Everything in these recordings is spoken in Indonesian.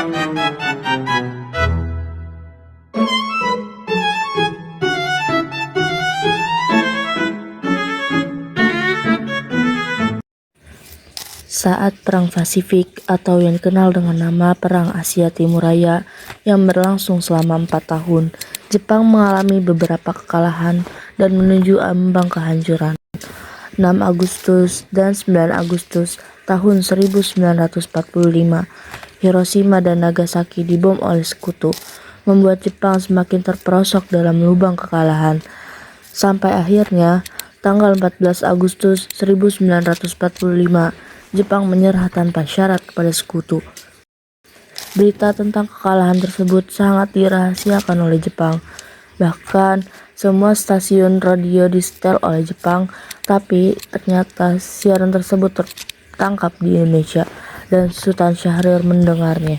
Saat Perang Pasifik atau yang dikenal dengan nama Perang Asia Timur Raya yang berlangsung selama 4 tahun, Jepang mengalami beberapa kekalahan dan menuju ambang kehancuran. 6 Agustus dan 9 Agustus tahun 1945, Hiroshima dan Nagasaki dibom oleh sekutu, membuat Jepang semakin terperosok dalam lubang kekalahan. Sampai akhirnya, tanggal 14 Agustus 1945, Jepang menyerah tanpa syarat kepada sekutu. Berita tentang kekalahan tersebut sangat dirahasiakan oleh Jepang. Bahkan, semua stasiun radio disetel oleh Jepang, tapi ternyata siaran tersebut tertangkap di Indonesia dan Sultan Syahrir mendengarnya.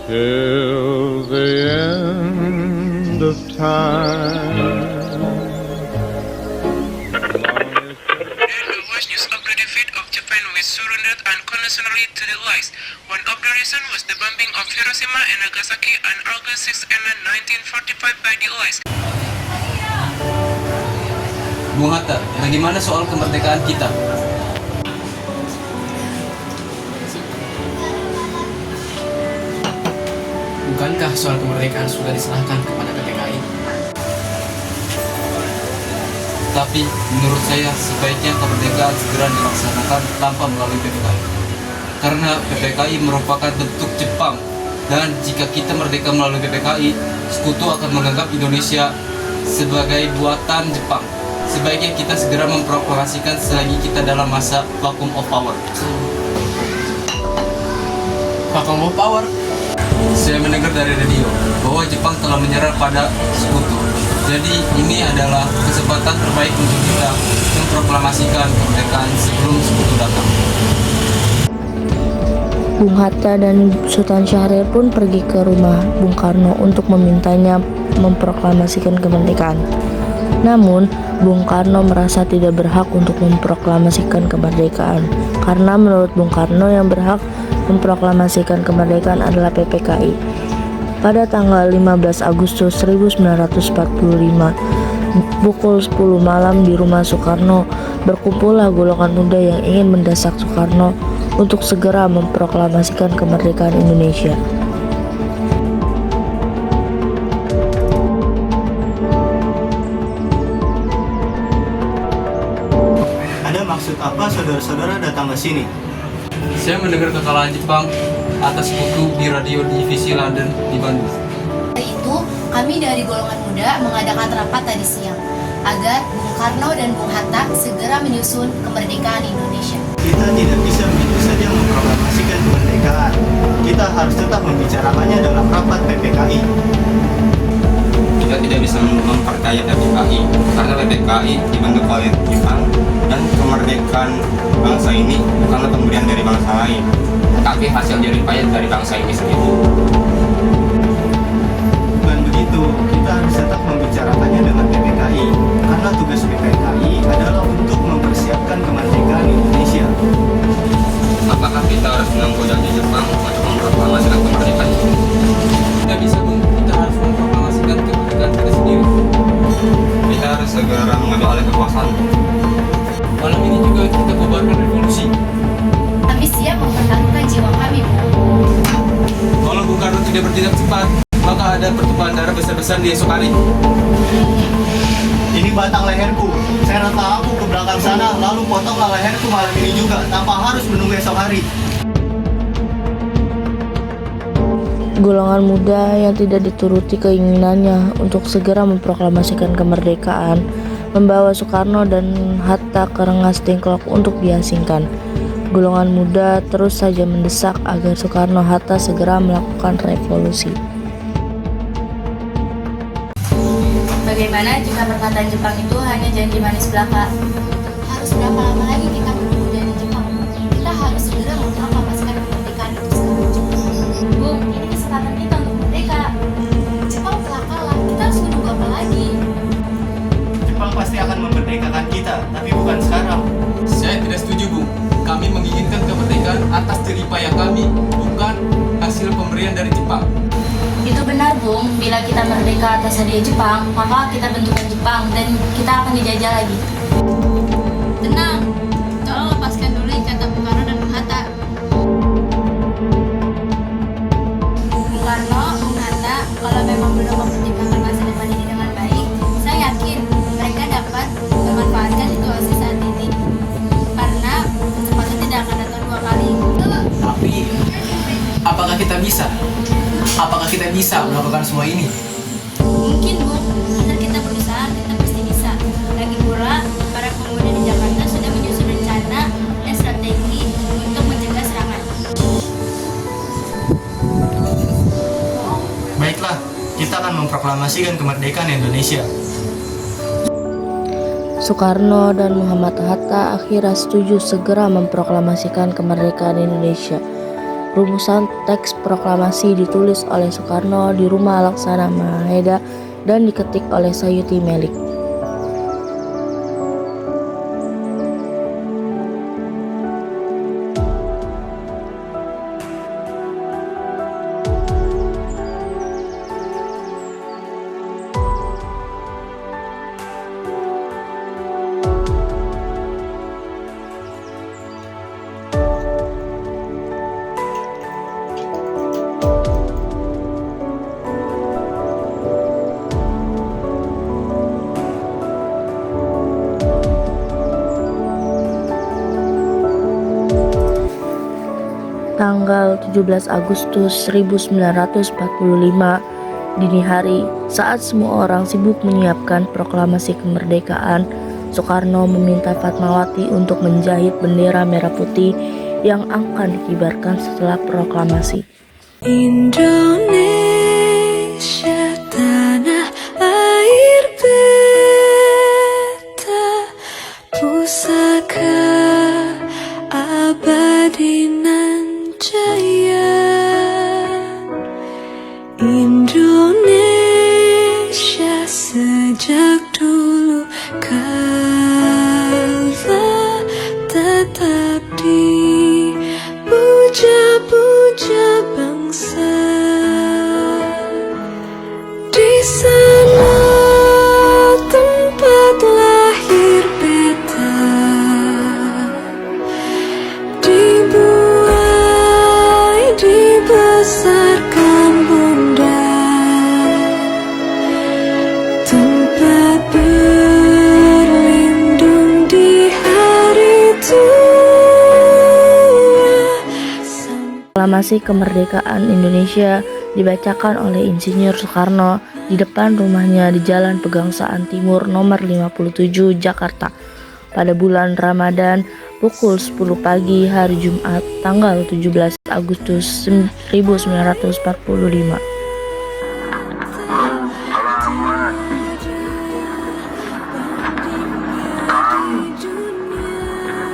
Till the end of time. There was news of the defeat of Japan which surrendered unconditionally to the Allies. One of the reasons was the bombing of Hiroshima and Nagasaki on August 6 and 1945 by the Allies. Bung Hatta, bagaimana soal kemerdekaan kita? Bukankah soal kemerdekaan sudah diserahkan kepada PPKI? Tapi menurut saya sebaiknya kemerdekaan segera dilaksanakan tanpa melalui PPKI. Karena PPKI merupakan bentuk Jepang, dan jika kita merdeka melalui PPKI, sekutu akan menganggap Indonesia sebagai buatan Jepang. Sebaiknya kita segera memproklamasikan selagi kita dalam masa vacuum of power. Vacuum of power? Saya mendengar dari radio bahwa Jepang telah menyerah pada sekutu. Jadi ini adalah kesempatan terbaik untuk kita memproklamasikan kemerdekaan sebelum sekutu datang. Bung Hatta dan Sultan Syahrir pun pergi ke rumah Bung Karno untuk memintanya memproklamasikan kemerdekaan. Namun, Bung Karno merasa tidak berhak untuk memproklamasikan kemerdekaan, karena menurut Bung Karno yang berhak memproklamasikan kemerdekaan adalah PPKI. Pada tanggal 15 Agustus 1945, pukul 10 malam di rumah Soekarno, berkumpullah golongan muda yang ingin mendesak Soekarno untuk segera memproklamasikan kemerdekaan Indonesia. Ada maksud apa saudara-saudara datang ke sini? Saya mendengar kekalahan Jepang atas sekutu di radio divisi London di Bandung. Itu, kami dari golongan muda mengadakan rapat tadi siang agar Bung Karno dan Bung Hatta segera menyusun kemerdekaan Indonesia. Kita tidak bisa begitu saja memproklamasikan kemerdekaan. Kita harus tetap membicarakannya dalam rapat PPKI. Kita tidak bisa mempercayai PPKI karena PPKI dibentuk oleh Jepang dan kemerdekaan bangsa ini bukanlah pemberian dari bangsa lain, tapi hasil jerih payah dari bangsa ini sendiri. Bukan begitu, kita harus tetap membicarakannya dengan PPKI karena tugas PPKI adalah untuk mempersiapkan kemerdekaan Indonesia. Apakah kita harus menunggu janji Jepang untuk memproklamasikan kemerdekaan? Tidak bisa, Bung. Kita harus memproklamasikan kemerdekaan kita sendiri. Kita harus segera mengambil alih kekuasaan. Malam ini juga kita bubarkan revolusi. Kami siap mempertaruhkan jiwa kami, Bu. Kalau Bung Karno tidak bertindak cepat, maka ada pertumpahan darah besar-besar di esok hari. Ini batang leherku. Saya rata aku ke belakang sana, lalu potonglah leherku malam ini juga, tanpa harus menunggu esok hari. Golongan muda yang tidak dituruti keinginannya untuk segera memproklamasikan kemerdekaan membawa Soekarno dan Hatta ke Rengas Dengklok untuk diasingkan. Golongan muda terus saja mendesak agar Soekarno-Hatta segera melakukan revolusi. Bagaimana jika perkataan Jepang itu hanya janji manis belaka? Harus berapa lama lagi kita menunggu dari Jepang? Kita harus segera memproklamasikan kemerdekaan itu sekarang. Bung, ini kesempatan kita untuk merdeka. Jepang telah kalah, kita harus menunggu apa lagi? Jepang pasti akan memerdekakan kita, tapi bukan sekarang. Saya tidak setuju, Bung. Kami menginginkan kemerdekaan atas jerih payah kami, bukan hasil pemberian dari Jepang. Itu benar, Bung. Bila kita merdeka atas hadiah Jepang, maka kita bentukan Jepang dan kita akan dijajah lagi. Tenang, tolong lepaskan dulu ikatan Bung Karno dan Bung Hatta. Bung Karno, Bung Hatta, kalau memang belum mempertimbangkan masa depan ini dengan baik, saya yakin mereka dapat memanfaatkan situasi saat ini. Karena kesempatan tidak akan datang dua kali. Tapi, apakah kita bisa? Apakah kita bisa melakukan semua ini? Mungkin, Bung. Asal kita berusaha, kita pasti bisa. Lagi pula, para pemuda di Jakarta sudah menyusun rencana dan strategi untuk mencegah serangan. Baiklah, kita akan memproklamasikan kemerdekaan Indonesia. Soekarno dan Muhammad Hatta akhirnya setuju segera memproklamasikan kemerdekaan Indonesia. Rumusan teks proklamasi ditulis oleh Soekarno di Rumah Laksana Maheda dan diketik oleh Sayuti Melik. Tanggal 17 Agustus 1945 dini hari, saat semua orang sibuk menyiapkan proklamasi kemerdekaan, Soekarno meminta Fatmawati untuk menjahit bendera merah putih yang akan dikibarkan setelah proklamasi. Indonesia, tanah air beta, pusaka abadi nan jaya. Indonesia sejak dulu kala tetap dipuja-puja bangsa. Di sana tempat lahir beta, dibuai dibesarkan bunda, tempat berlindung di hari tua. Proklamasi kemerdekaan Indonesia dibacakan oleh Insinyur Soekarno di depan rumahnya di Jalan Pegangsaan Timur nomor 57 Jakarta pada bulan Ramadan pukul 10 pagi hari Jumat tanggal 17 Agustus 1945.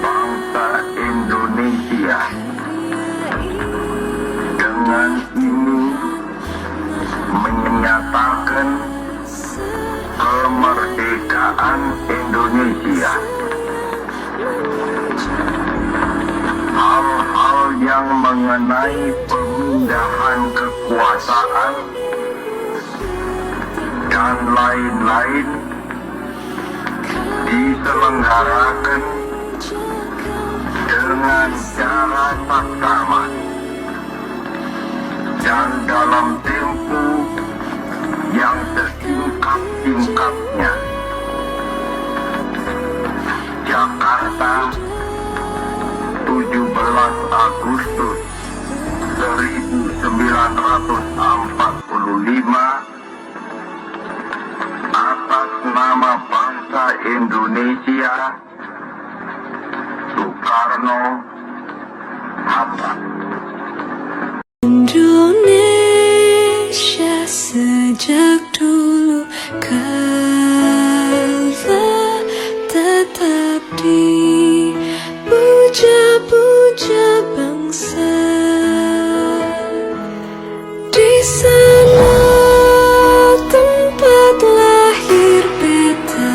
Bangsa Indonesia dengan ini menyatakan kemerdekaan Indonesia. Hal-hal yang mengenai pemindahan kekuasaan dan lain-lain diselenggarakan dengan cara saksama dan dalam tempo yang sesingkat-singkatnya. Jakarta, 17 Agustus 1945, atas nama bangsa Indonesia, Soekarno Hatta. Indonesia sejak dulu kala tetap dipuja-puja bangsa. Di sana tempat lahir beta,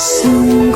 semua